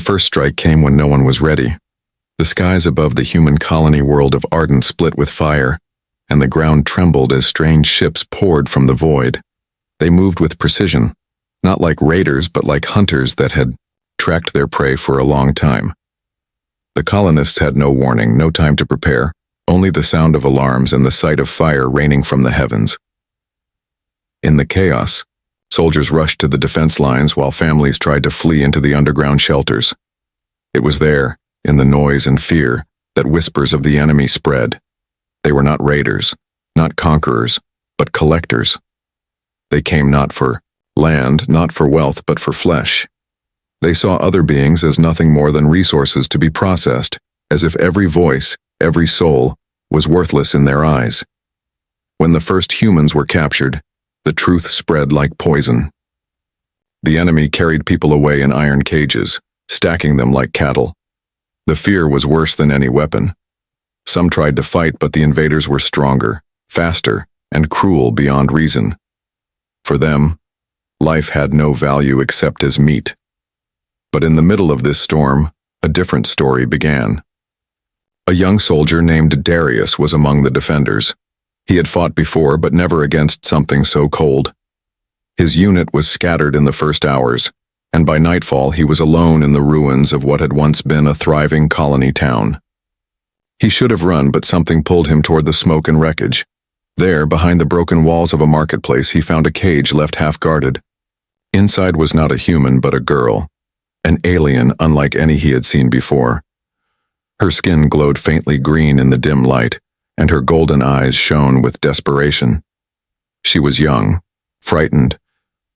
first strike came when no one was ready. The skies above the human colony world of Arden split with fire, and the ground trembled as strange ships poured from the void. They moved with precision, not like raiders but like hunters that had tracked their prey for a long time. The colonists had no warning, no time to prepare, only the sound of alarms and the sight of fire raining from the heavens. In the chaos, soldiers rushed to the defense lines while families tried to flee into the underground shelters. It was there, in the noise and fear, that whispers of the enemy spread. They were not raiders, not conquerors, but collectors. They came not for land, not for wealth, but for flesh. They saw other beings as nothing more than resources to be processed, as if every voice, every soul, was worthless in their eyes. When the first humans were captured, the truth spread like poison. The enemy carried people away in iron cages, stacking them like cattle. The fear was worse than any weapon. Some tried to fight, but the invaders were stronger, faster, and cruel beyond reason. For them, life had no value except as meat. But in the middle of this storm, a different story began. A young soldier named Darius was among the defenders. He had fought before, but never against something so cold. His unit was scattered in the first hours, and by nightfall he was alone in the ruins of what had once been a thriving colony town. He should have run, but something pulled him toward the smoke and wreckage. There, behind the broken walls of a marketplace, he found a cage left half-guarded. Inside was not a human, but a girl, an alien unlike any he had seen before. Her skin glowed faintly green in the dim light, and her golden eyes shone with desperation. She was young, frightened,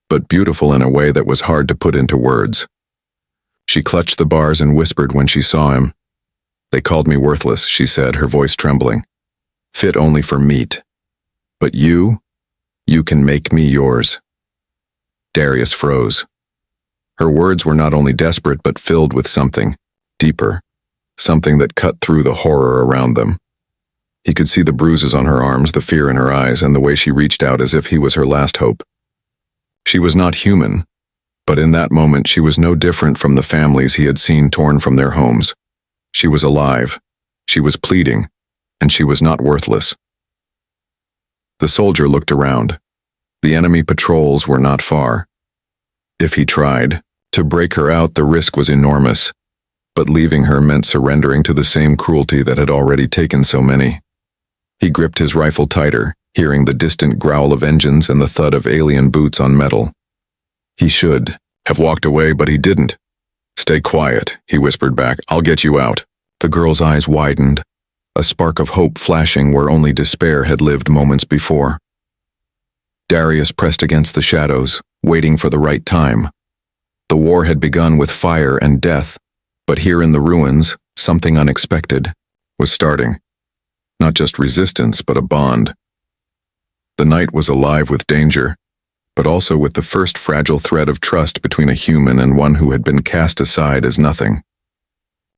but beautiful in a way that was hard to put into words. She clutched the bars and whispered when she saw him. "They called me worthless," she said, her voice trembling. "Fit only for meat. But you can make me yours." Darius froze. Her words were not only desperate but filled with something deeper, something that cut through the horror around them. He could see the bruises on her arms, the fear in her eyes, and the way she reached out as if he was her last hope. She was not human, but in that moment she was no different from the families he had seen torn from their homes. She was alive, she was pleading, and she was not worthless. The soldier looked around. The enemy patrols were not far. If he tried to break her out, the risk was enormous, but leaving her meant surrendering to the same cruelty that had already taken so many. He gripped his rifle tighter, hearing the distant growl of engines and the thud of alien boots on metal. He should have walked away, but he didn't. "Stay quiet," he whispered back. "I'll get you out." The girl's eyes widened, a spark of hope flashing where only despair had lived moments before. Darius pressed against the shadows, waiting for the right time. The war had begun with fire and death, but here in the ruins, something unexpected was starting. Not just resistance, but a bond. The night was alive with danger, but also with the first fragile thread of trust between a human and one who had been cast aside as nothing.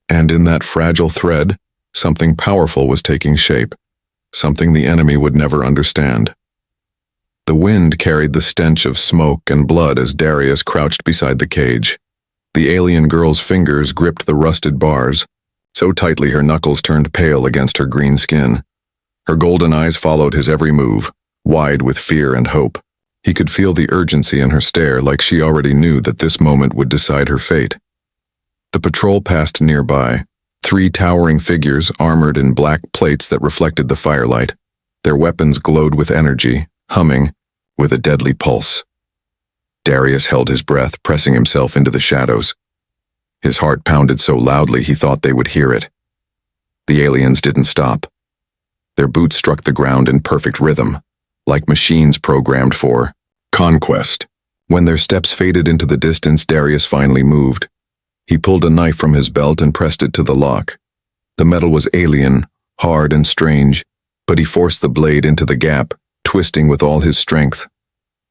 And in that fragile thread, something powerful was taking shape, something the enemy would never understand. The wind carried the stench of smoke and blood as Darius crouched beside the cage. The alien girl's fingers gripped the rusted bars, so tightly her knuckles turned pale against her green skin. Her golden eyes followed his every move, wide with fear and hope. He could feel the urgency in her stare, like she already knew that this moment would decide her fate. The patrol passed nearby, 3 towering figures armored in black plates that reflected the firelight. Their weapons glowed with energy, humming, with a deadly pulse. Darius held his breath, pressing himself into the shadows. His heart pounded so loudly he thought they would hear it. The aliens didn't stop. Their boots struck the ground in perfect rhythm, like machines programmed for conquest. When their steps faded into the distance, Darius finally moved. He pulled a knife from his belt and pressed it to the lock. The metal was alien, hard and strange, but he forced the blade into the gap, twisting with all his strength.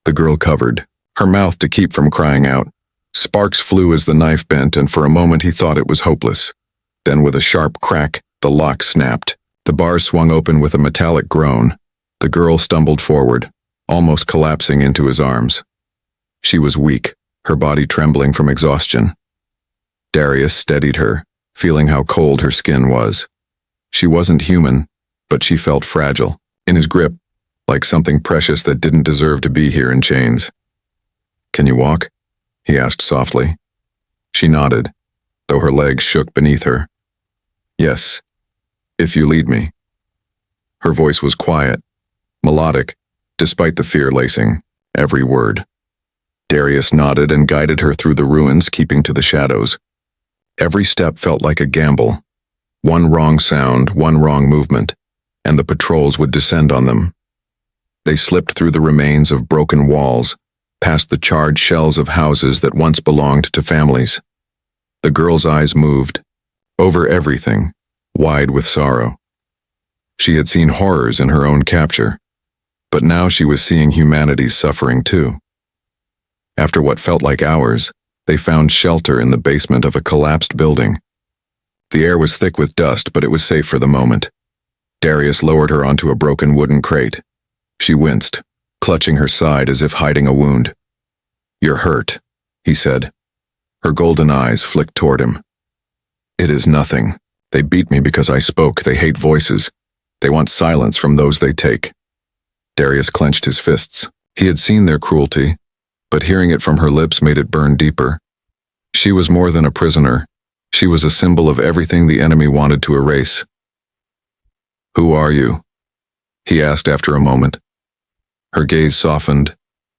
The girl covered, her mouth to keep from crying out. Sparks flew as the knife bent, and for a moment he thought it was hopeless. Then with a sharp crack, the lock snapped. The bars swung open with a metallic groan. The girl stumbled forward, almost collapsing into his arms. She was weak, her body trembling from exhaustion. Darius steadied her, feeling how cold her skin was. She wasn't human, but she felt fragile, in his grip, like something precious that didn't deserve to be here in chains. "Can you walk?" he asked softly. She nodded, though her legs shook beneath her. "Yes, if you lead me." Her voice was quiet, melodic, despite the fear lacing every word. Darius nodded and guided her through the ruins, keeping to the shadows. Every step felt like a gamble. One wrong sound, one wrong movement, and the patrols would descend on them. They slipped through the remains of broken walls, past the charred shells of houses that once belonged to families. The girl's eyes moved, over everything, wide with sorrow. She had seen horrors in her own capture, but now she was seeing humanity's suffering too. After what felt like hours, they found shelter in the basement of a collapsed building. The air was thick with dust, but it was safe for the moment. Darius lowered her onto a broken wooden crate. She winced, clutching her side as if hiding a wound. "You're hurt," he said. Her golden eyes flicked toward him. "It is nothing. They beat me because I spoke. They hate voices. They want silence from those they take." Darius clenched his fists. He had seen their cruelty, but hearing it from her lips made it burn deeper. She was more than a prisoner. She was a symbol of everything the enemy wanted to erase. "Who are you?" he asked after a moment. Her gaze softened,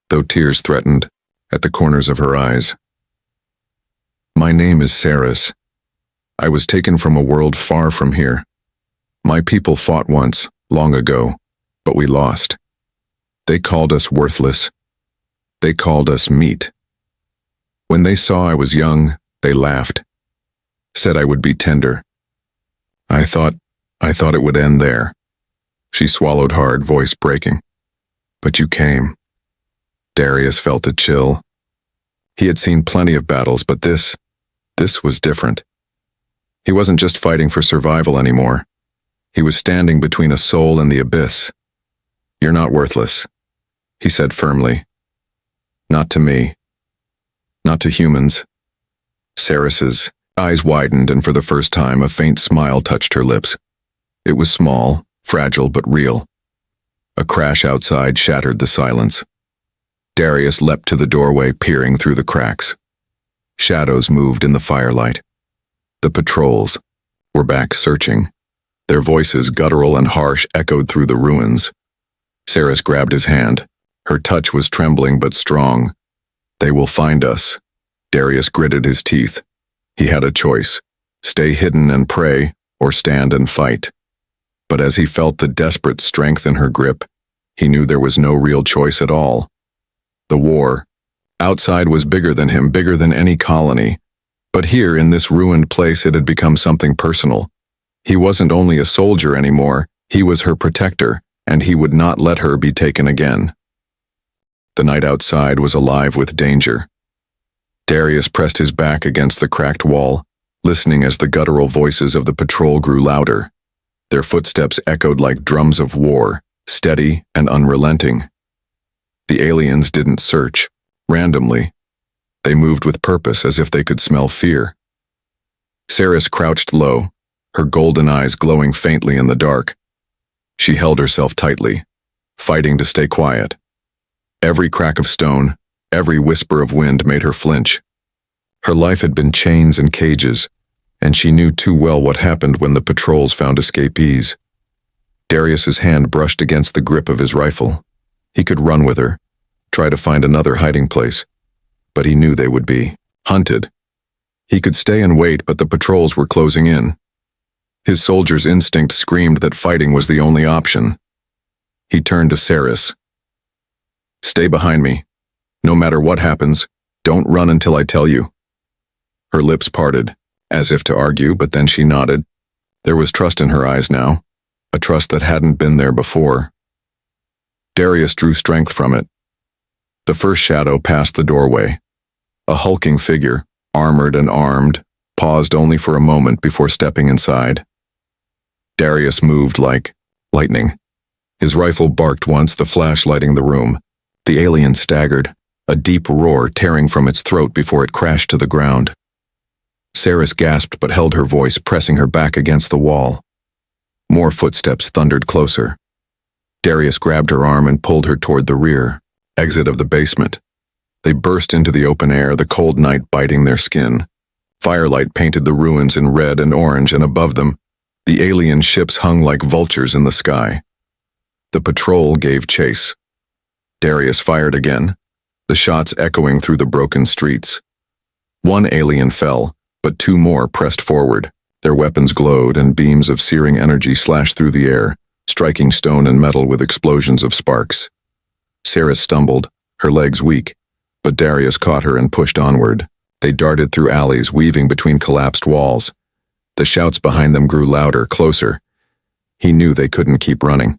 though tears threatened, at the corners of her eyes. "My name is Saris. I was taken from a world far from here. My people fought once, long ago, but we lost. They called us worthless. They called us meat. When they saw I was young, they laughed, said I would be tender. I thought it would end there." She swallowed hard, voice breaking. "But you came." Darius felt a chill. He had seen plenty of battles, but this was different. He wasn't just fighting for survival anymore. He was standing between a soul and the abyss. "You're not worthless," he said firmly. "Not to me. Not to humans." Saris's eyes widened, and for the first time a faint smile touched her lips. It was small, fragile, but real. A crash outside shattered the silence. Darius leapt to the doorway, peering through the cracks. Shadows moved in the firelight. The patrols were back searching. Their voices, guttural and harsh, echoed through the ruins. Saris grabbed his hand. Her touch was trembling but strong. "They will find us." Darius gritted his teeth. He had a choice: stay hidden and pray, or stand and fight. But as he felt the desperate strength in her grip, he knew there was no real choice at all. The war outside was bigger than him, bigger than any colony. But here, in this ruined place, it had become something personal. He wasn't only a soldier anymore, he was her protector, and he would not let her be taken again. The night outside was alive with danger. Darius pressed his back against the cracked wall, listening as the guttural voices of the patrol grew louder. Their footsteps echoed like drums of war, steady and unrelenting. The aliens didn't search randomly. They moved with purpose, as if they could smell fear. Saris crouched low, her golden eyes glowing faintly in the dark. She held herself tightly, fighting to stay quiet. Every crack of stone, every whisper of wind made her flinch. Her life had been chains and cages, and she knew too well what happened when the patrols found escapees. Darius's hand brushed against the grip of his rifle. He could run with her, try to find another hiding place, but he knew they would be hunted. He could stay and wait, but the patrols were closing in. His soldier's instinct screamed that fighting was the only option. He turned to Saris. "Stay behind me. No matter what happens, don't run until I tell you." Her lips parted, as if to argue, but then she nodded. There was trust in her eyes now, a trust that hadn't been there before. Darius drew strength from it. The first shadow passed the doorway. A hulking figure, armored and armed, paused only for a moment before stepping inside. Darius moved like lightning. His rifle barked once, the flash lighting the room. The alien staggered, a deep roar tearing from its throat before it crashed to the ground. Saris gasped but held her voice, pressing her back against the wall. More footsteps thundered closer. Darius grabbed her arm and pulled her toward the rear exit of the basement. They burst into the open air, the cold night biting their skin. Firelight painted the ruins in red and orange, and above them, the alien ships hung like vultures in the sky. The patrol gave chase. Darius fired again, the shots echoing through the broken streets. One alien fell, but two more pressed forward. Their weapons glowed, and beams of searing energy slashed through the air, striking stone and metal with explosions of sparks. Saris stumbled, her legs weak, but Darius caught her and pushed onward. They darted through alleys, weaving between collapsed walls. The shouts behind them grew louder, closer. He knew they couldn't keep running.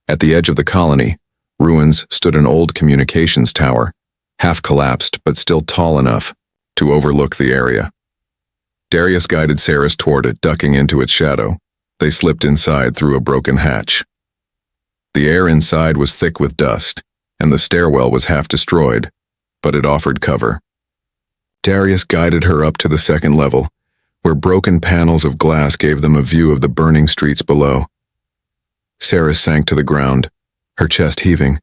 At the edge of the colony, ruins, stood an old communications tower, half collapsed but still tall enough to overlook the area. Darius guided Saris toward it, ducking into its shadow. They slipped inside through a broken hatch. The air inside was thick with dust, and the stairwell was half destroyed, but it offered cover. Darius guided her up to the second level, where broken panels of glass gave them a view of the burning streets below. Saris sank to the ground, her chest heaving.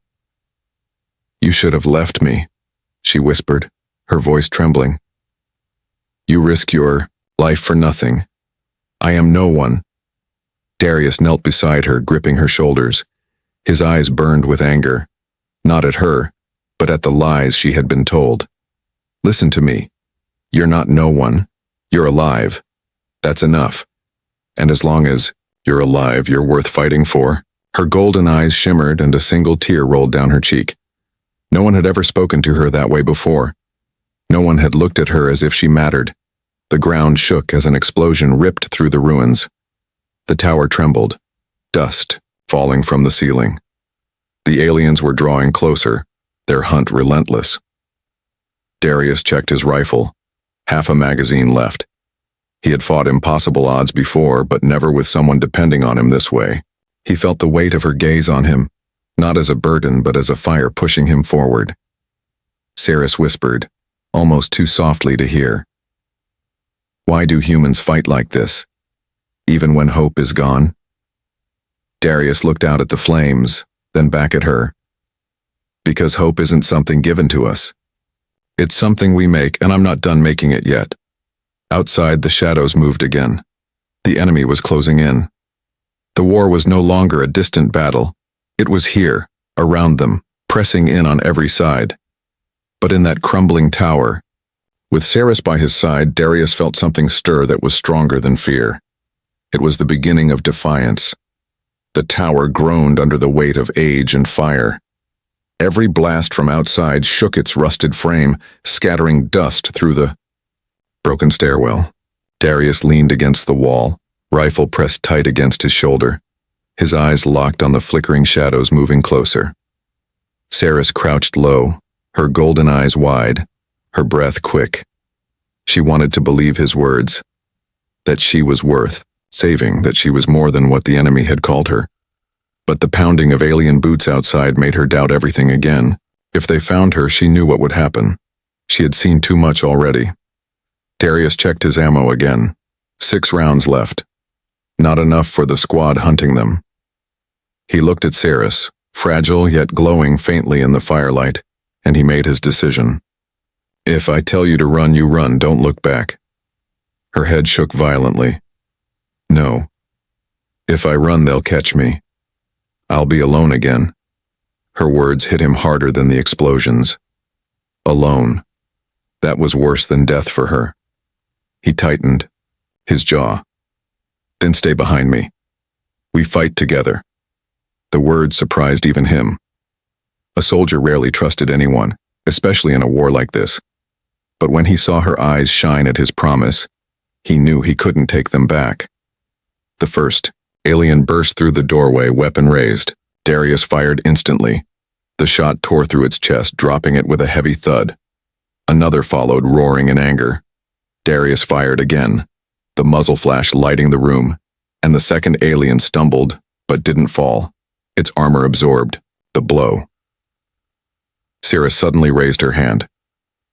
"You should have left me," she whispered, her voice trembling. "You risk your life for nothing. I am no one." Darius knelt beside her, gripping her shoulders. His eyes burned with anger, not at her, but at the lies she had been told. "Listen to me. You're not no one. You're alive. That's enough. And as long as you're alive, you're worth fighting for." Her golden eyes shimmered and a single tear rolled down her cheek. No one had ever spoken to her that way before. No one had looked at her as if she mattered. The ground shook as an explosion ripped through the ruins. The tower trembled, dust falling from the ceiling. The aliens were drawing closer, their hunt relentless. Darius checked his rifle, half a magazine left. He had fought impossible odds before, but never with someone depending on him this way. He felt the weight of her gaze on him, not as a burden but as a fire pushing him forward. Saris whispered, almost too softly to hear. "Why do humans fight like this, even when hope is gone?" Darius looked out at the flames, then back at her. "Because hope isn't something given to us. It's something we make, and I'm not done making it yet." Outside, the shadows moved again. The enemy was closing in. The war was no longer a distant battle. It was here, around them, pressing in on every side. But in that crumbling tower, with Saris by his side, Darius felt something stir that was stronger than fear. It was the beginning of defiance. The tower groaned under the weight of age and fire. Every blast from outside shook its rusted frame, scattering dust through the broken stairwell. Darius leaned against the wall, rifle pressed tight against his shoulder, his eyes locked on the flickering shadows moving closer. Saris crouched low, her golden eyes wide, her breath quick. She wanted to believe his words, that she was worth saving, that she was more than what the enemy had called her. But the pounding of alien boots outside made her doubt everything again. If they found her, she knew what would happen. She had seen too much already. Darius checked his ammo again. 6 rounds left. Not enough for the squad hunting them. He looked at Saris, fragile yet glowing faintly in the firelight, and he made his decision. "If I tell you to run, you run, don't look back." Her head shook violently. "No. If I run, they'll catch me. I'll be alone again." Her words hit him harder than the explosions. Alone. That was worse than death for her. He tightened, his jaw. "Then stay behind me. We fight together." The words surprised even him. A soldier rarely trusted anyone, especially in a war like this. But when he saw her eyes shine at his promise, he knew he couldn't take them back. The first alien burst through the doorway, weapon raised. Darius fired instantly. The shot tore through its chest, dropping it with a heavy thud. Another followed, roaring in anger. Darius fired again, the muzzle flash lighting the room, and the second alien stumbled, but didn't fall. Its armor absorbed the blow. Saris suddenly raised her hand.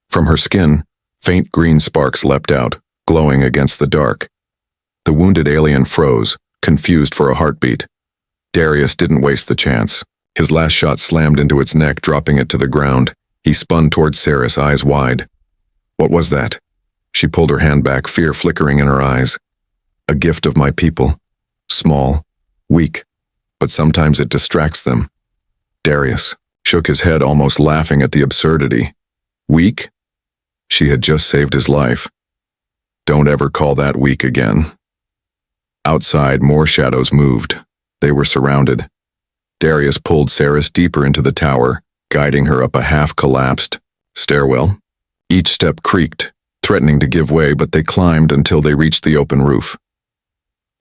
From her skin, Faint green sparks leapt out, glowing against the dark. The wounded alien froze, confused for a heartbeat. Darius didn't waste the chance. His last shot slammed into its neck, dropping it to the ground. He spun toward Saris, eyes wide. What was that? She pulled her hand back, fear flickering in her eyes. A gift of my people. Small, weak, but sometimes it distracts them. Darius shook his head, almost laughing at the absurdity. Weak? She had just saved his life. Don't ever call that weak again. Outside, more shadows moved. They were surrounded. Darius pulled Saris deeper into the tower, guiding her up a half-collapsed stairwell. Each step creaked, threatening to give way, but they climbed until they reached the open roof.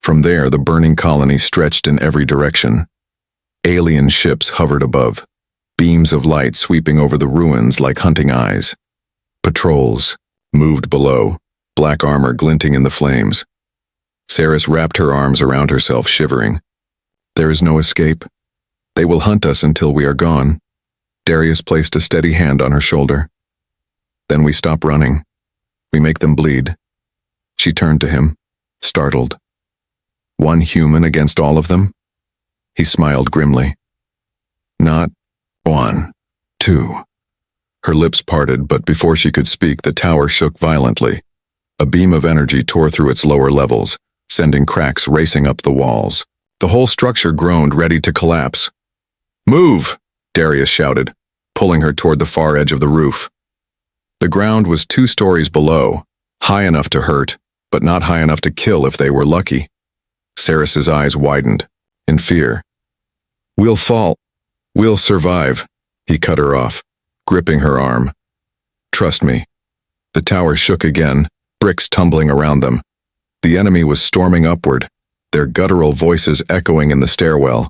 From there, the burning colony stretched in every direction. Alien ships hovered above, beams of light sweeping over the ruins like hunting eyes. Patrols moved below, black armor glinting in the flames. Saris wrapped her arms around herself, shivering. There is no escape. They will hunt us until we are gone. Darius placed a steady hand on her shoulder. Then we stop running. We make them bleed. She turned to him, startled. One human against all of them? He smiled grimly. Not one, two. Her lips parted, but before she could speak, the tower shook violently. A beam of energy tore through its lower levels, sending cracks racing up the walls. The whole structure groaned, ready to collapse. Move! Darius shouted, pulling her toward the far edge of the roof. The ground was 2 stories below, high enough to hurt, but not high enough to kill if they were lucky. Saris's eyes widened, in fear. We'll fall. We'll survive. He cut her off, gripping her arm. Trust me. The tower shook again, bricks tumbling around them. The enemy was storming upward, their guttural voices echoing in the stairwell.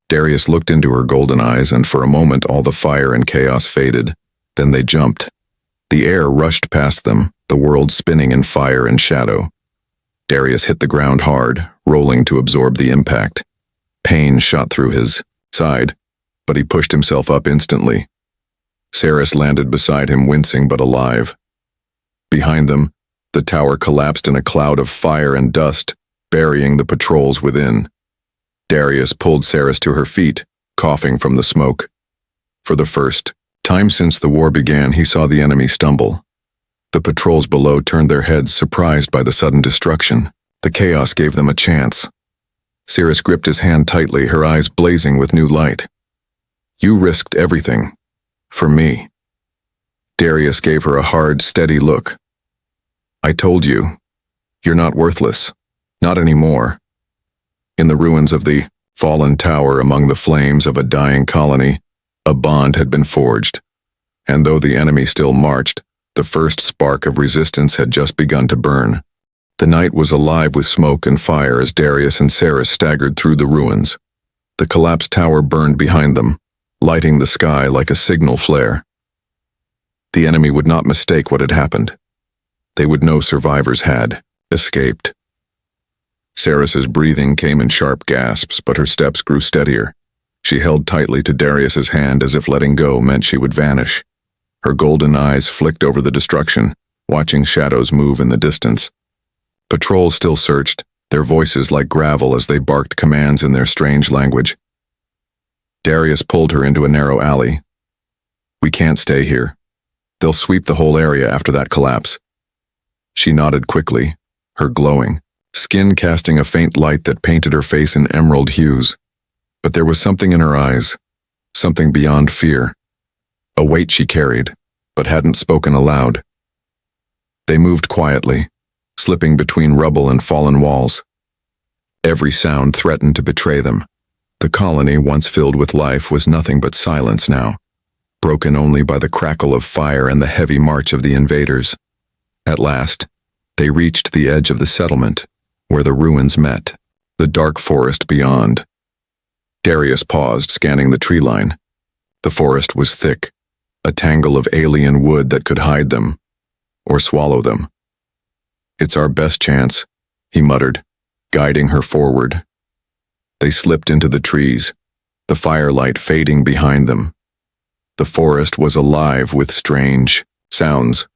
Darius looked into her golden eyes, and for a moment all the fire and chaos faded. Then they jumped. The air rushed past them, the world spinning in fire and shadow. Darius hit the ground hard, rolling to absorb the impact. Pain shot through his side, but he pushed himself up instantly. Saris landed beside him, wincing but alive. Behind them, the tower collapsed in a cloud of fire and dust, burying the patrols within. Darius pulled Saris to her feet, coughing from the smoke. For the first time since the war began, he saw the enemy stumble. The patrols below turned their heads, surprised by the sudden destruction. The chaos gave them a chance. Saris gripped his hand tightly, her eyes blazing with new light. You risked everything. For me. Darius gave her a hard, steady look. I told you. You're not worthless. Not anymore. In the ruins of the fallen tower, among the flames of a dying colony, a bond had been forged. And though the enemy still marched, the first spark of resistance had just begun to burn. The night was alive with smoke and fire as Darius and Saris staggered through the ruins. The collapsed tower burned behind them, lighting the sky like a signal flare. The enemy would not mistake what had happened. They would know survivors had escaped. Saris's breathing came in sharp gasps, but her steps grew steadier. She held tightly to Darius's hand, as if letting go meant she would vanish. Her golden eyes flicked over the destruction, watching shadows move in the distance. Patrols still searched, their voices like gravel as they barked commands in their strange language. Darius pulled her into a narrow alley. We can't stay here. They'll sweep the whole area after that collapse. She nodded quickly, her glowing skin casting a faint light that painted her face in emerald hues. But there was something in her eyes, something beyond fear. A weight she carried, but hadn't spoken aloud. They moved quietly, slipping between rubble and fallen walls. Every sound threatened to betray them. The colony, once filled with life, was nothing but silence now, broken only by the crackle of fire and the heavy march of the invaders. At last, they reached the edge of the settlement, where the ruins met, the dark forest beyond. Darius paused, scanning the tree line. The forest was thick, a tangle of alien wood that could hide them, or swallow them. It's our best chance, he muttered, guiding her forward. They slipped into the trees, the firelight fading behind them. The forest was alive with strange sounds,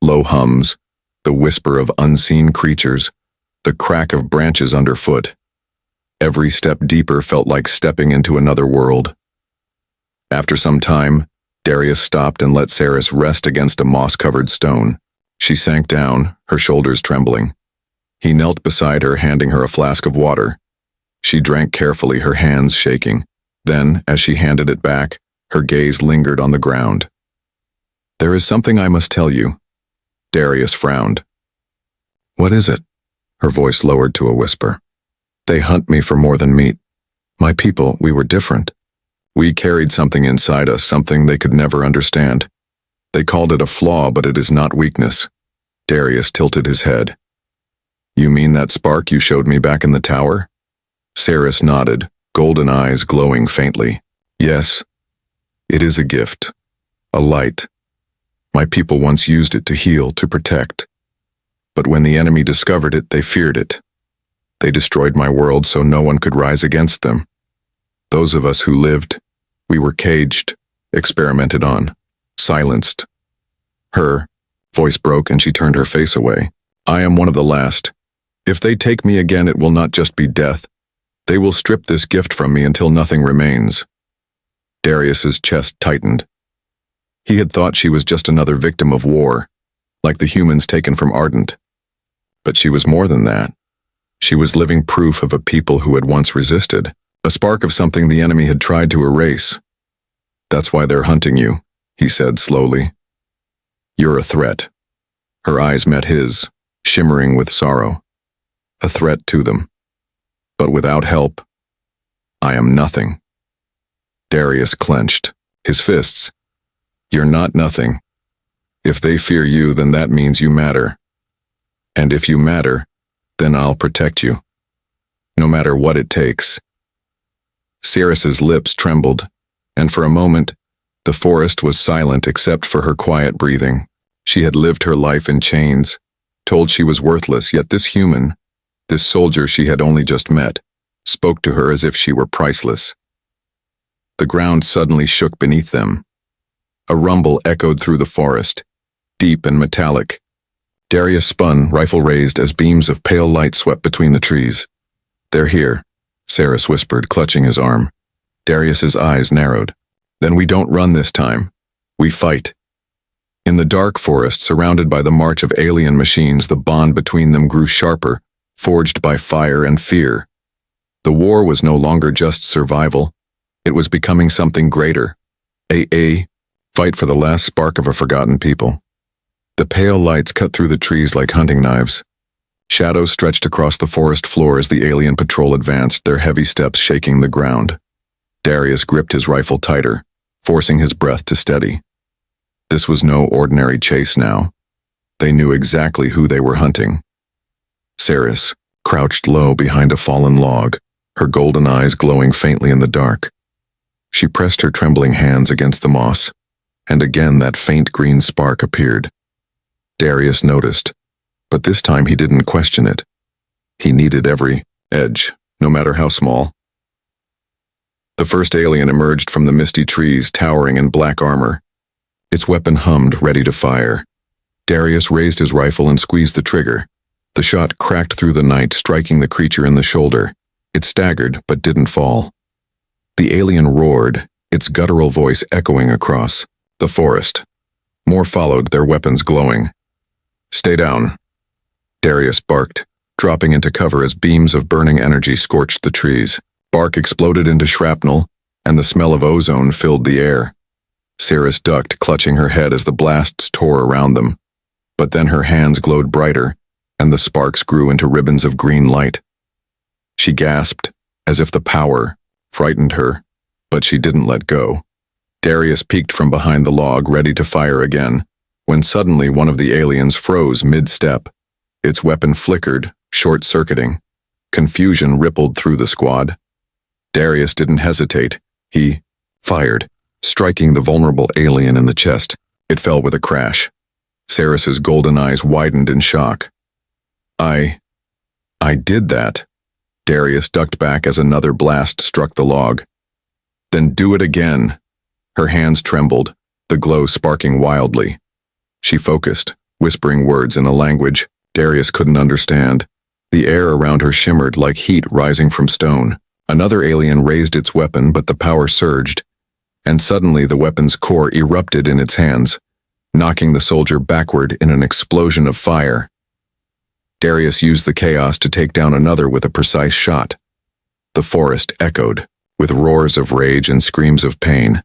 Low hums, the whisper of unseen creatures, the crack of branches underfoot. Every step deeper felt like stepping into another world. After some time, Darius stopped and let Saris rest against a moss-covered stone. She sank down, her shoulders trembling. He knelt beside her, handing her a flask of water. She drank carefully, her hands shaking. Then, as she handed it back, her gaze lingered on the ground. "There is something I must tell you." Darius frowned. "What is it?" Her voice lowered to a whisper. "They hunt me for more than meat. My people, we were different. We carried something inside us, something they could never understand. They called it a flaw, but it is not weakness." Darius tilted his head. "You mean that spark you showed me back in the tower?" Saris nodded, golden eyes glowing faintly. "Yes, it is a gift. A light. My people once used it to heal, to protect. But when the enemy discovered it, they feared it. They destroyed my world so no one could rise against them. Those of us who lived, we were caged, experimented on, silenced." Her voice broke and she turned her face away. "I am one of the last. If they take me again, it will not just be death. They will strip this gift from me until nothing remains." Darius's chest tightened. He had thought she was just another victim of war, like the humans taken from Ardent. But she was more than that. She was living proof of a people who had once resisted, a spark of something the enemy had tried to erase. "That's why they're hunting you," he said slowly. "You're a threat." Her eyes met his, shimmering with sorrow. "A threat to them. But without help, I am nothing." Darius clenched, his fists. "You're not nothing. If they fear you, then that means you matter. And if you matter, then I'll protect you. No matter what it takes." Saris's lips trembled, and for a moment, the forest was silent except for her quiet breathing. She had lived her life in chains, told she was worthless, yet this human, this soldier she had only just met, spoke to her as if she were priceless. The ground suddenly shook beneath them. A rumble echoed through the forest, deep and metallic. Darius spun, rifle raised, as beams of pale light swept between the trees. "They're here," Saris whispered, clutching his arm. Darius's eyes narrowed. "Then we don't run this time. We fight." In the dark forest, surrounded by the march of alien machines, the bond between them grew sharper, forged by fire and fear. The war was no longer just survival. It was becoming something greater. A fight for the last spark of a forgotten people. The pale lights cut through the trees like hunting knives. Shadows stretched across the forest floor as the alien patrol advanced, their heavy steps shaking the ground. Darius gripped his rifle tighter, forcing his breath to steady. This was no ordinary chase now. They knew exactly who they were hunting. Saris crouched low behind a fallen log, her golden eyes glowing faintly in the dark. She pressed her trembling hands against the moss, and again that faint green spark appeared. Darius noticed, but this time he didn't question it. He needed every edge, no matter how small. The first alien emerged from the misty trees, towering in black armor. Its weapon hummed, ready to fire. Darius raised his rifle and squeezed the trigger. The shot cracked through the night, striking the creature in the shoulder. It staggered, but didn't fall. The alien roared, its guttural voice echoing across the forest. More followed, their weapons glowing. "Stay down," Darius barked, dropping into cover as beams of burning energy scorched the trees. Bark exploded into shrapnel, and the smell of ozone filled the air. Saris ducked, clutching her head as the blasts tore around them. But then her hands glowed brighter, and the sparks grew into ribbons of green light. She gasped, as if the power frightened her, but she didn't let go. Darius peeked from behind the log, ready to fire again, when suddenly one of the aliens froze mid-step. Its weapon flickered, short-circuiting. Confusion rippled through the squad. Darius didn't hesitate. He fired, striking the vulnerable alien in the chest. It fell with a crash. Saris's golden eyes widened in shock. I did that." Darius ducked back as another blast struck the log. "Then do it again." Her hands trembled, the glow sparking wildly. She focused, whispering words in a language Darius couldn't understand. The air around her shimmered like heat rising from stone. Another alien raised its weapon, but the power surged, and suddenly the weapon's core erupted in its hands, knocking the soldier backward in an explosion of fire. Darius used the chaos to take down another with a precise shot. The forest echoed, with roars of rage and screams of pain.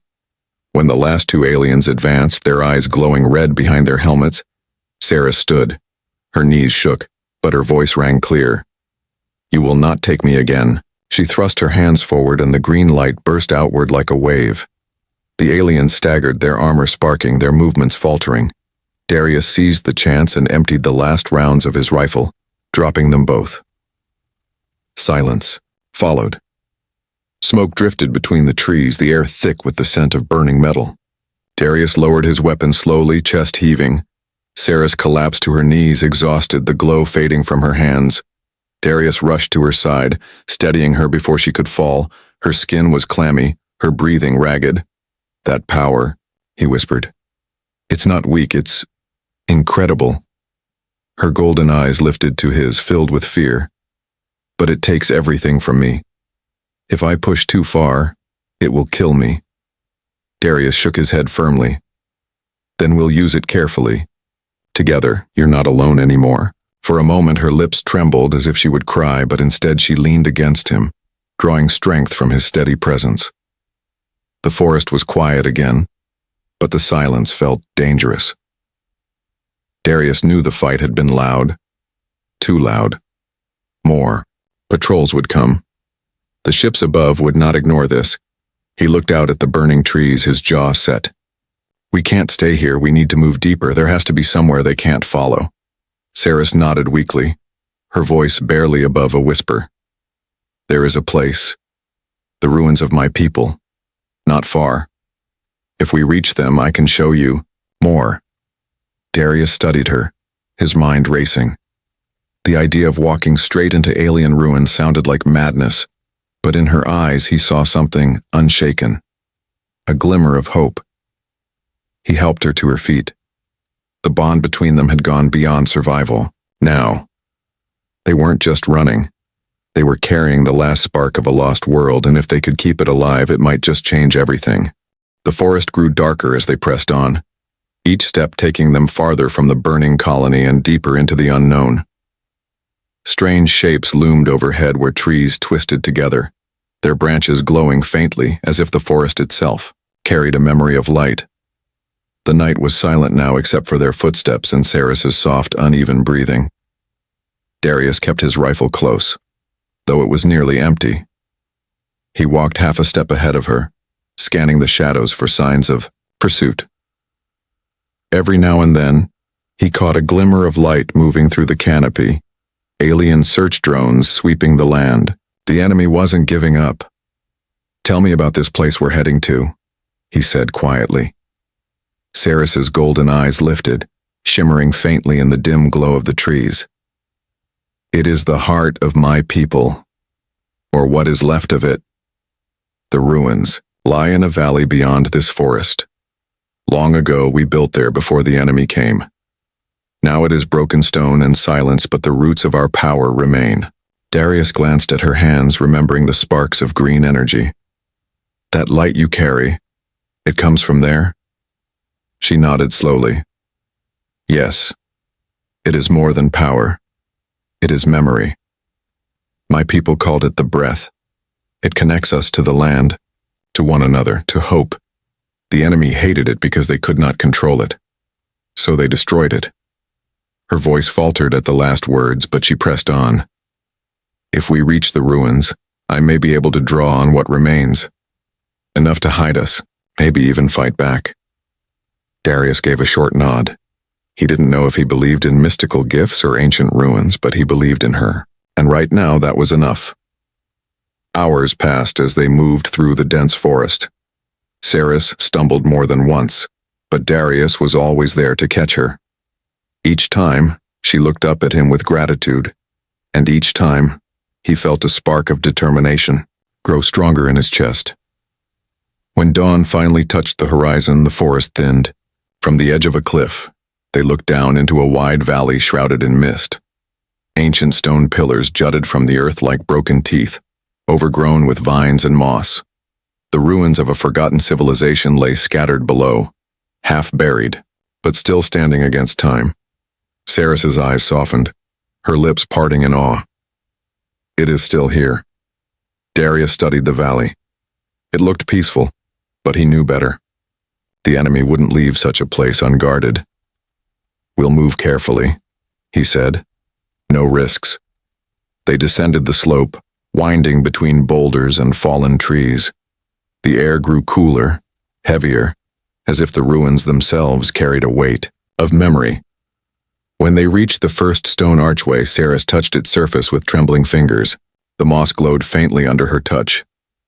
When the last two aliens advanced, their eyes glowing red behind their helmets, Sarah stood. Her knees shook, but her voice rang clear. "You will not take me again." She thrust her hands forward and the green light burst outward like a wave. The aliens staggered, their armor sparking, their movements faltering. Darius seized the chance and emptied the last rounds of his rifle, dropping them both. Silence followed. Smoke drifted between the trees, the air thick with the scent of burning metal. Darius lowered his weapon slowly, chest heaving. Sarah's collapsed to her knees, exhausted, the glow fading from her hands. Darius rushed to her side, steadying her before she could fall. Her skin was clammy, her breathing ragged. "That power," he whispered. "It's not weak, it's incredible." Her golden eyes lifted to his, filled with fear. "But it takes everything from me. If I push too far, it will kill me." Darius shook his head firmly. "Then we'll use it carefully. Together, you're not alone anymore." For a moment her lips trembled as if she would cry, but instead she leaned against him, drawing strength from his steady presence. The forest was quiet again, but the silence felt dangerous. Darius knew the fight had been loud. Too loud. More. Patrols would come. The ships above would not ignore this. He looked out at the burning trees, his jaw set. "We can't stay here, we need to move deeper. There has to be somewhere they can't follow." Saris nodded weakly, her voice barely above a whisper. "There is a place. The ruins of my people. Not far. If we reach them, I can show you more." Darius studied her, his mind racing. The idea of walking straight into alien ruins sounded like madness, but in her eyes he saw something unshaken. A glimmer of hope. He helped her to her feet. The bond between them had gone beyond survival. Now, they weren't just running. They were carrying the last spark of a lost world, and if they could keep it alive, it might just change everything. The forest grew darker as they pressed on, each step taking them farther from the burning colony and deeper into the unknown. Strange shapes loomed overhead where trees twisted together, their branches glowing faintly as if the forest itself carried a memory of light. The night was silent now except for their footsteps and Saris's soft, uneven breathing. Darius kept his rifle close, though it was nearly empty. He walked half a step ahead of her, scanning the shadows for signs of pursuit. Every now and then, he caught a glimmer of light moving through the canopy, alien search drones sweeping the land. The enemy wasn't giving up. "Tell me about this place we're heading to," he said quietly. Saris's golden eyes lifted, shimmering faintly in the dim glow of the trees. "It is the heart of my people, or what is left of it. The ruins lie in a valley beyond this forest. Long ago we built there before the enemy came. Now it is broken stone and silence, but the roots of our power remain." Darius glanced at her hands, remembering the sparks of green energy. "That light you carry, it comes from there?" She nodded slowly. "Yes, it is more than power. It is memory. My people called it the breath. It connects us to the land, to one another, to hope. The enemy hated it because they could not control it. So they destroyed it." Her voice faltered at the last words, but she pressed on. "If we reach the ruins, I may be able to draw on what remains. Enough to hide us, maybe even fight back." Darius gave a short nod. He didn't know if he believed in mystical gifts or ancient ruins, but he believed in her, and right now that was enough. Hours passed as they moved through the dense forest. Saris stumbled more than once, but Darius was always there to catch her. Each time, she looked up at him with gratitude, and each time, he felt a spark of determination grow stronger in his chest. When dawn finally touched the horizon, the forest thinned. From the edge of a cliff, They looked down into a wide valley shrouded in mist. Ancient stone pillars jutted from the earth like broken teeth, overgrown with vines and moss. The ruins of a forgotten civilization lay scattered below, half buried, but still standing against time. Saris's eyes softened, her lips parting in awe. It is still here. Darius studied the valley. It looked peaceful, but he knew better. The enemy wouldn't leave such a place unguarded. "We'll move carefully," he said. "No risks." They descended the slope, winding between boulders and fallen trees. The air grew cooler, heavier, as if the ruins themselves carried a weight of memory. When they reached the first stone archway, Saris touched its surface with trembling fingers. The moss glowed faintly under her touch,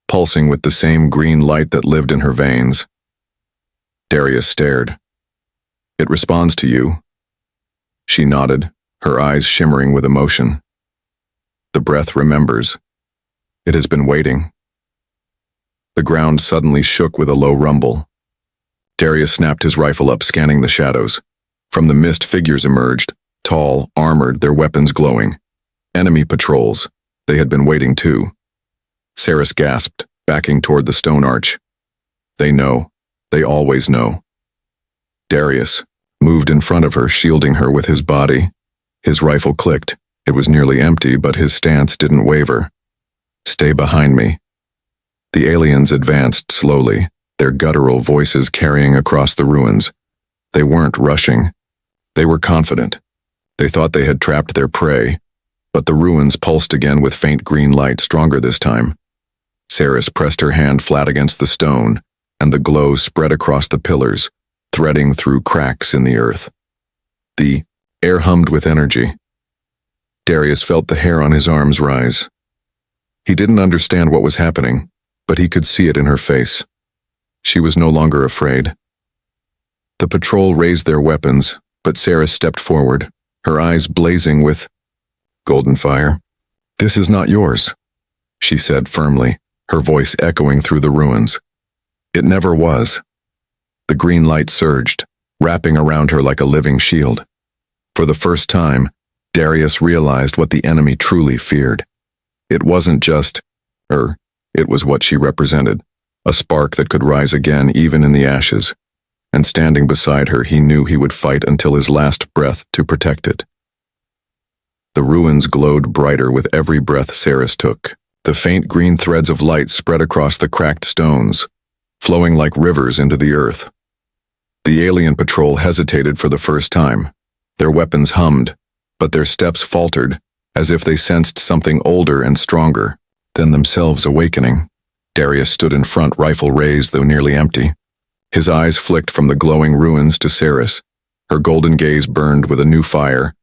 pulsing with the same green light that lived in her veins. Darius stared. "It responds to you." She nodded, her eyes shimmering with emotion. "The breath remembers. It has been waiting." The ground suddenly shook with a low rumble. Darius snapped his rifle up, scanning the shadows. From the mist, figures emerged, tall, armored, their weapons glowing. Enemy patrols. They had been waiting too. Saris gasped, backing toward the stone arch. They know. They always know. Darius moved in front of her, shielding her with his body. His rifle clicked. It was nearly empty, but his stance didn't waver. "Stay behind me." The aliens advanced slowly, their guttural voices carrying across the ruins. They weren't rushing. They were confident. They thought they had trapped their prey, but the ruins pulsed again with faint green light, stronger this time. Saris pressed her hand flat against the stone, and the glow spread across the pillars, threading through cracks in the earth. The air hummed with energy. Darius felt the hair on his arms rise. He didn't understand what was happening, but he could see it in her face. She was no longer afraid. The patrol raised their weapons, but Saris stepped forward, her eyes blazing with golden fire. "This is not yours," she said firmly, her voice echoing through the ruins. "It never was." The green light surged, wrapping around her like a living shield. For the first time, Darius realized what the enemy truly feared. It wasn't just it was what she represented, a spark that could rise again even in the ashes. And standing beside her, he knew he would fight until his last breath to protect it. The ruins glowed brighter with every breath Saris took. The faint green threads of light spread across the cracked stones, flowing like rivers into the earth. The alien patrol hesitated for the first time. Their weapons hummed, but their steps faltered, as if they sensed something older and stronger than themselves awakening. Darius stood in front, rifle raised though nearly empty. His eyes flicked from the glowing ruins to Saris. Her golden gaze burned with a new fire,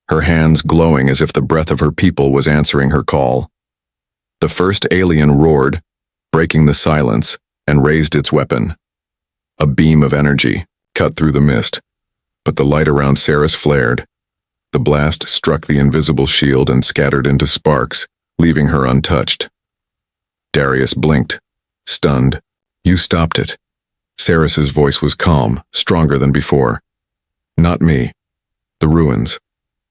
her hands glowing as if the breath of her people was answering her call. The first alien roared, breaking the silence, and raised its weapon. A beam of energy cut through the mist, but the light around Saris flared. The blast struck the invisible shield and scattered into sparks, leaving her untouched. Darius blinked, stunned. "You stopped it." Saris's voice was calm, stronger than before. "Not me. The ruins.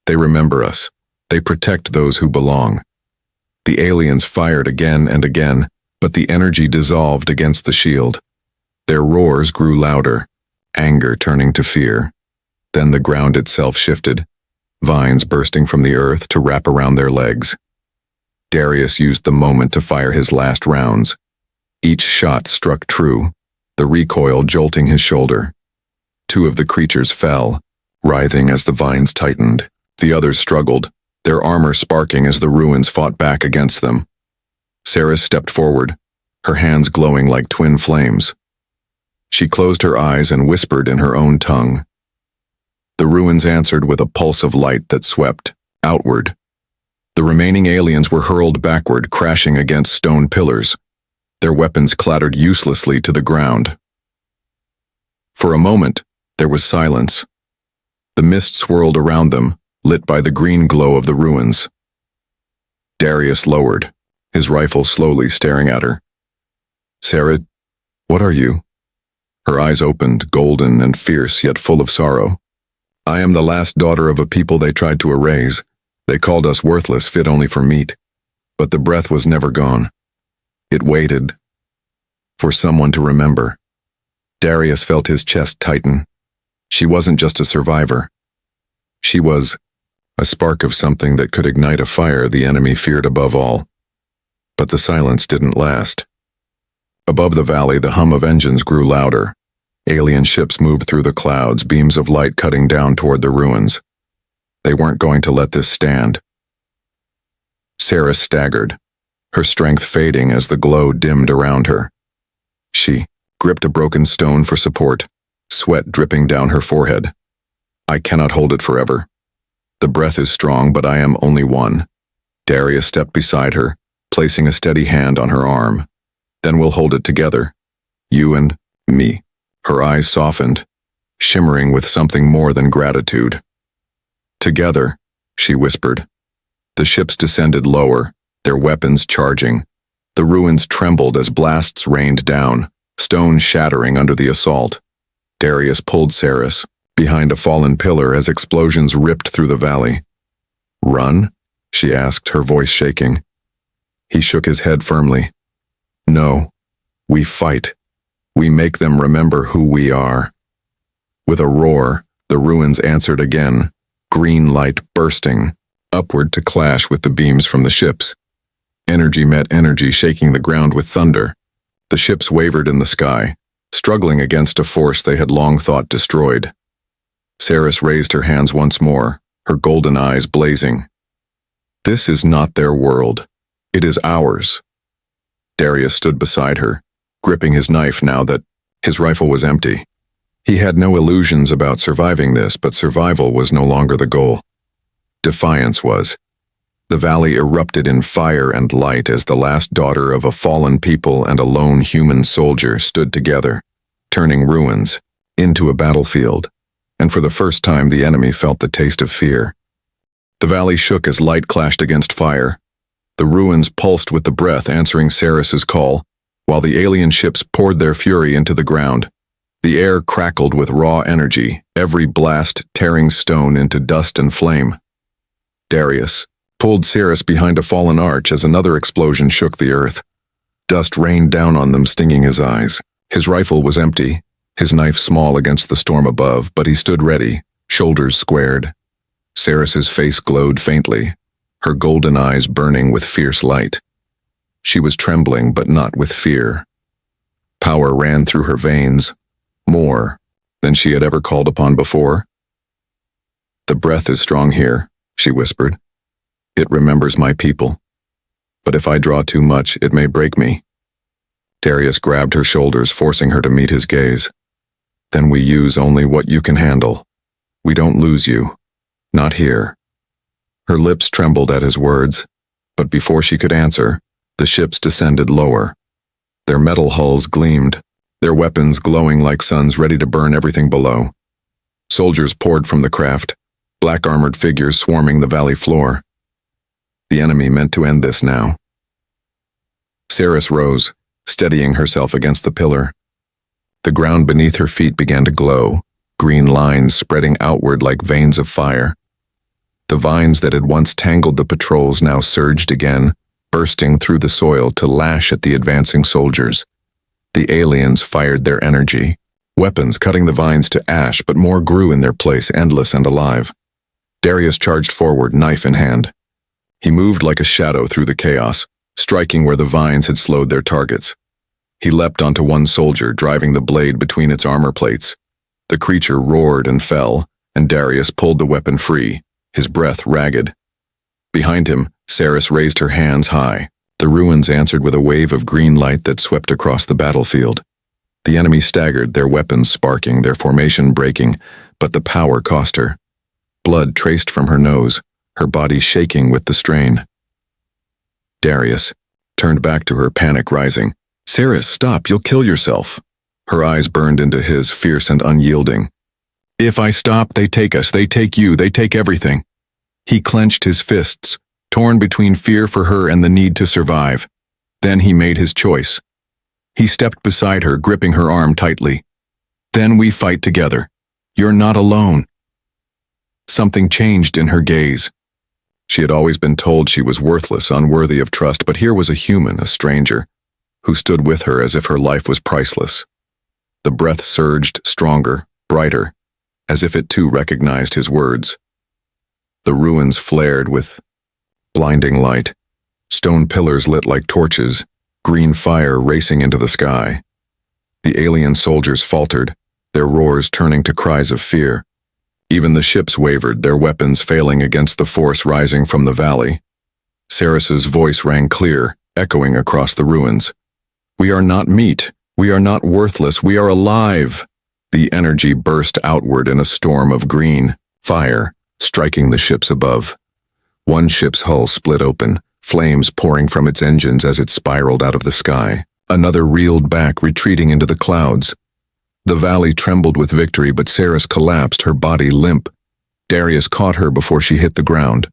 They remember us. They protect those who belong." The aliens fired again and again, but the energy dissolved against the shield. Their roars grew louder, anger turning to fear. Then the ground itself shifted, vines bursting from the earth to wrap around their legs. Darius used the moment to fire his last rounds. Each shot struck true, the recoil jolting his shoulder. Two of the creatures fell, writhing as the vines tightened. The others struggled, their armor sparking as the ruins fought back against them. Saris stepped forward, her hands glowing like twin flames. She closed her eyes and whispered in her own tongue. The ruins answered with a pulse of light that swept outward. The remaining aliens were hurled backward, crashing against stone pillars. Their weapons clattered uselessly to the ground. For a moment, there was silence. The mist swirled around them, lit by the green glow of the ruins. Darius lowered, his rifle slowly staring at her. "Sarah, what are you?" Her eyes opened, golden and fierce, yet full of sorrow. I am the last daughter of a people they tried to erase. They called us worthless, fit only for meat. But the breath was never gone. It waited for someone to remember. Darius felt his chest tighten. She wasn't just a survivor. She was a spark of something that could ignite a fire the enemy feared above all. But the silence didn't last. Above the valley, the hum of engines grew louder. Alien ships moved through the clouds, beams of light cutting down toward the ruins. They weren't going to let this stand. Sarah staggered, her strength fading as the glow dimmed around her. She gripped a broken stone for support, sweat dripping down her forehead. I cannot hold it forever. The breath is strong, but I am only one. Darius stepped beside her, placing a steady hand on her arm. Then we'll hold it together. You and me. Her eyes softened, shimmering with something more than gratitude. Together, she whispered. The ships descended lower, their weapons charging. The ruins trembled as blasts rained down, stone shattering under the assault. Darius pulled Saris behind a fallen pillar as explosions ripped through the valley. Run? She asked, her voice shaking. He shook his head firmly. No, we fight. We make them remember who we are. With a roar, the ruins answered again, green light bursting upward to clash with the beams from the ships. Energy met energy, shaking the ground with thunder. The ships wavered in the sky, struggling against a force they had long thought destroyed. Saris raised her hands once more, her golden eyes blazing. This is not their world. It is ours. Darius stood beside her, gripping his knife now that his rifle was empty. He had no illusions about surviving this, but survival was no longer the goal. Defiance was. The valley erupted in fire and light as the last daughter of a fallen people and a lone human soldier stood together, turning ruins into a battlefield. And for the first time, the enemy felt the taste of fear. The valley shook as light clashed against fire. The ruins pulsed with the breath answering Saris's call, while the alien ships poured their fury into the ground. The air crackled with raw energy, every blast tearing stone into dust and flame. Darius pulled Saris behind a fallen arch as another explosion shook the earth. Dust rained down on them, stinging his eyes. His rifle was empty, his knife small against the storm above, but he stood ready, shoulders squared. Saris's face glowed faintly, her golden eyes burning with fierce light. She was trembling, but not with fear. Power ran through her veins, more than she had ever called upon before. The breath is strong here, she whispered. It remembers my people. But if I draw too much, it may break me. Darius grabbed her shoulders, forcing her to meet his gaze. Then we use only what you can handle. We don't lose you. Not here. Her lips trembled at his words, but before she could answer, the ships descended lower. Their metal hulls gleamed, their weapons glowing like suns ready to burn everything below. Soldiers poured from the craft, black-armored figures swarming the valley floor. The enemy meant to end this now. Saris rose, steadying herself against the pillar. The ground beneath her feet began to glow, green lines spreading outward like veins of fire. The vines that had once tangled the patrols now surged again, bursting through the soil to lash at the advancing soldiers. The aliens fired their energy, weapons cutting the vines to ash, but more grew in their place, endless and alive. Darius charged forward, knife in hand. He moved like a shadow through the chaos, striking where the vines had slowed their targets. He leapt onto one soldier, driving the blade between its armor plates. The creature roared and fell, and Darius pulled the weapon free, his breath ragged. Behind him, Saris raised her hands high. The ruins answered with a wave of green light that swept across the battlefield. The enemy staggered, their weapons sparking, their formation breaking, but the power cost her. Blood traced from her nose, her body shaking with the strain. Darius turned back to her, panic rising. Saris, stop, you'll kill yourself. Her eyes burned into his, fierce and unyielding. If I stop, they take us, they take you, they take everything. He clenched his fists, torn between fear for her and the need to survive. Then he made his choice. He stepped beside her, gripping her arm tightly. Then we fight together. You're not alone. Something changed in her gaze. She had always been told she was worthless, unworthy of trust, but here was a human, a stranger, who stood with her as if her life was priceless. The breath surged stronger, brighter, as if it too recognized his words. The ruins flared with blinding light, stone pillars lit like torches, green fire racing into the sky. The alien soldiers faltered, their roars turning to cries of fear. Even the ships wavered, their weapons failing against the force rising from the valley. Ceres's voice rang clear, echoing across the ruins. "We are not meat. We are not worthless. We are alive." The energy burst outward in a storm of green fire, striking the ships above. One ship's hull split open, flames pouring from its engines as it spiraled out of the sky. Another reeled back, retreating into the clouds. The valley trembled with victory, but Ceres collapsed, her body limp. Darius caught her before she hit the ground.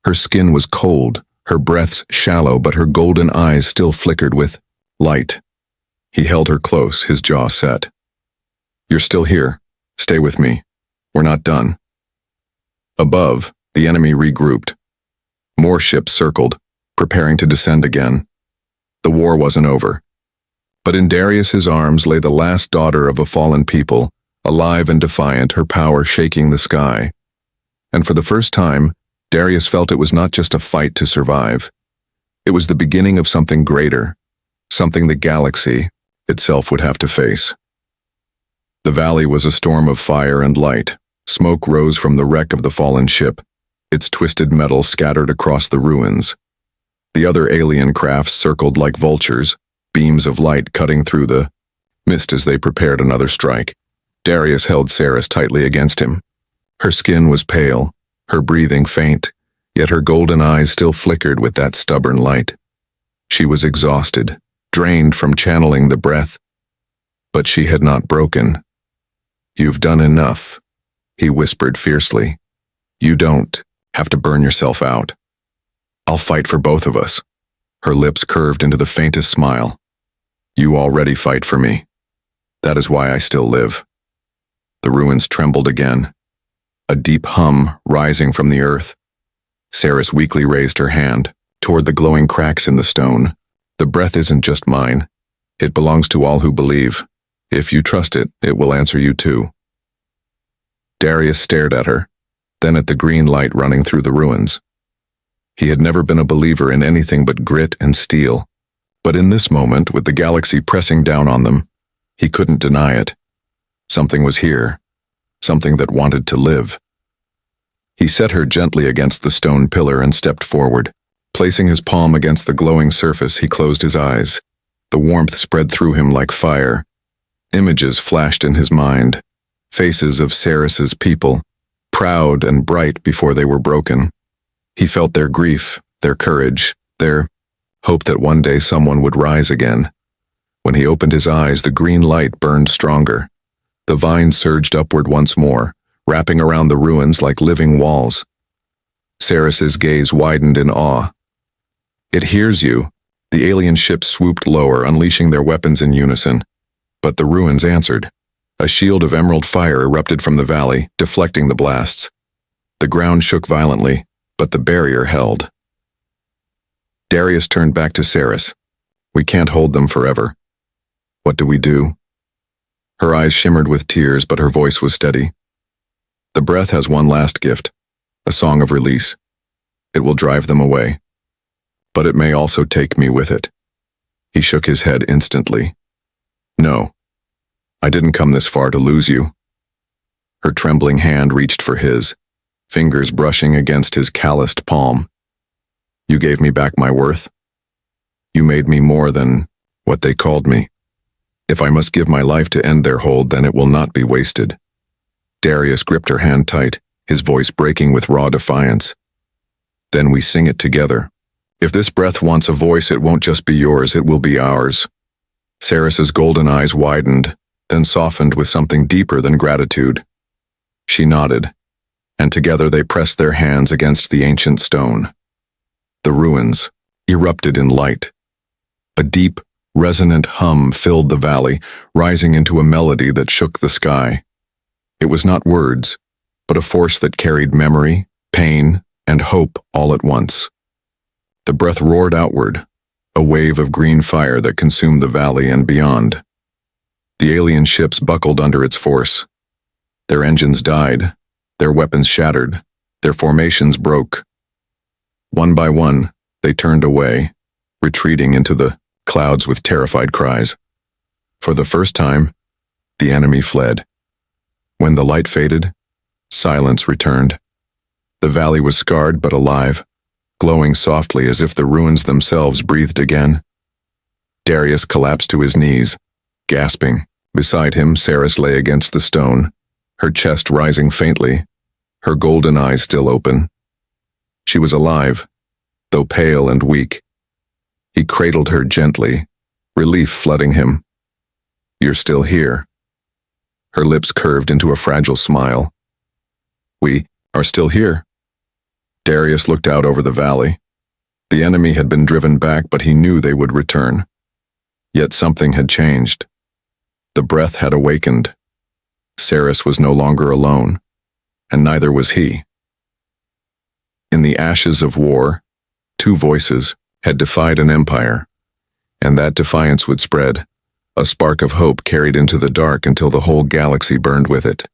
Her skin was cold, her breaths shallow, but her golden eyes still flickered with light. He held her close, his jaw set. "You're still here. Stay with me. We're not done." Above, the enemy regrouped. More ships circled, preparing to descend again. The war wasn't over. But in Darius's arms lay the last daughter of a fallen people, alive and defiant, her power shaking the sky. And for the first time, Darius felt it was not just a fight to survive. It was the beginning of something greater, something the galaxy itself would have to face. The valley was a storm of fire and light. Smoke rose from the wreck of the fallen ship, its twisted metal scattered across the ruins. The other alien crafts circled like vultures, beams of light cutting through the mist as they prepared another strike. Darius held Ceres tightly against him. Her skin was pale, her breathing faint, yet her golden eyes still flickered with that stubborn light. She was exhausted, drained from channeling the breath. But she had not broken. "You've done enough," he whispered fiercely. "You don't have to burn yourself out. I'll fight for both of us." Her lips curved into the faintest smile. "You already fight for me. That is why I still live." The ruins trembled again, a deep hum rising from the earth. Ceres weakly raised her hand toward the glowing cracks in the stone. "The breath isn't just mine. It belongs to all who believe. If you trust it, it will answer you too." Darius stared at her, then at the green light running through the ruins. He had never been a believer in anything but grit and steel. But in this moment, with the galaxy pressing down on them, he couldn't deny it. Something was here, something that wanted to live. He set her gently against the stone pillar and stepped forward. Placing his palm against the glowing surface, he closed his eyes. The warmth spread through him like fire. Images flashed in his mind, faces of Ceres's people, proud and bright before they were broken. He felt their grief, their courage, their hope that one day someone would rise again. When he opened his eyes, the green light burned stronger. The vines surged upward once more, wrapping around the ruins like living walls. Ceres's gaze widened in awe. "It hears you." The alien ships swooped lower, unleashing their weapons in unison. But the ruins answered. A shield of emerald fire erupted from the valley, deflecting the blasts. The ground shook violently, but the barrier held. Darius turned back to Ceres. "We can't hold them forever. What do we do?" Her eyes shimmered with tears, but her voice was steady. "The breath has one last gift, a song of release. It will drive them away. But it may also take me with it." He shook his head instantly. "No, I didn't come this far to lose you." Her trembling hand reached for his, fingers brushing against his calloused palm. "You gave me back my worth. You made me more than what they called me. If I must give my life to end their hold, then it will not be wasted." Darius gripped her hand tight, his voice breaking with raw defiance. "Then we sing it together. If this breath wants a voice, it won't just be yours, it will be ours." Ceres's golden eyes widened, then softened with something deeper than gratitude. She nodded, and together they pressed their hands against the ancient stone. The ruins erupted in light. A deep, resonant hum filled the valley, rising into a melody that shook the sky. It was not words, but a force that carried memory, pain, and hope all at once. The breath roared outward, a wave of green fire that consumed the valley and beyond. The alien ships buckled under its force. Their engines died, their weapons shattered, their formations broke. One by one, they turned away, retreating into the clouds with terrified cries. For the first time, the enemy fled. When the light faded, silence returned. The valley was scarred but alive, glowing softly as if the ruins themselves breathed again. Darius collapsed to his knees, gasping. Beside him, Ceres lay against the stone, her chest rising faintly, her golden eyes still open. She was alive, though pale and weak. He cradled her gently, relief flooding him. "You're still here." Her lips curved into a fragile smile. "We are still here." Darius looked out over the valley. The enemy had been driven back, but he knew they would return. Yet something had changed. The breath had awakened. Ceres was no longer alone, and neither was he. In the ashes of war, two voices had defied an empire, and that defiance would spread, a spark of hope carried into the dark until the whole galaxy burned with it.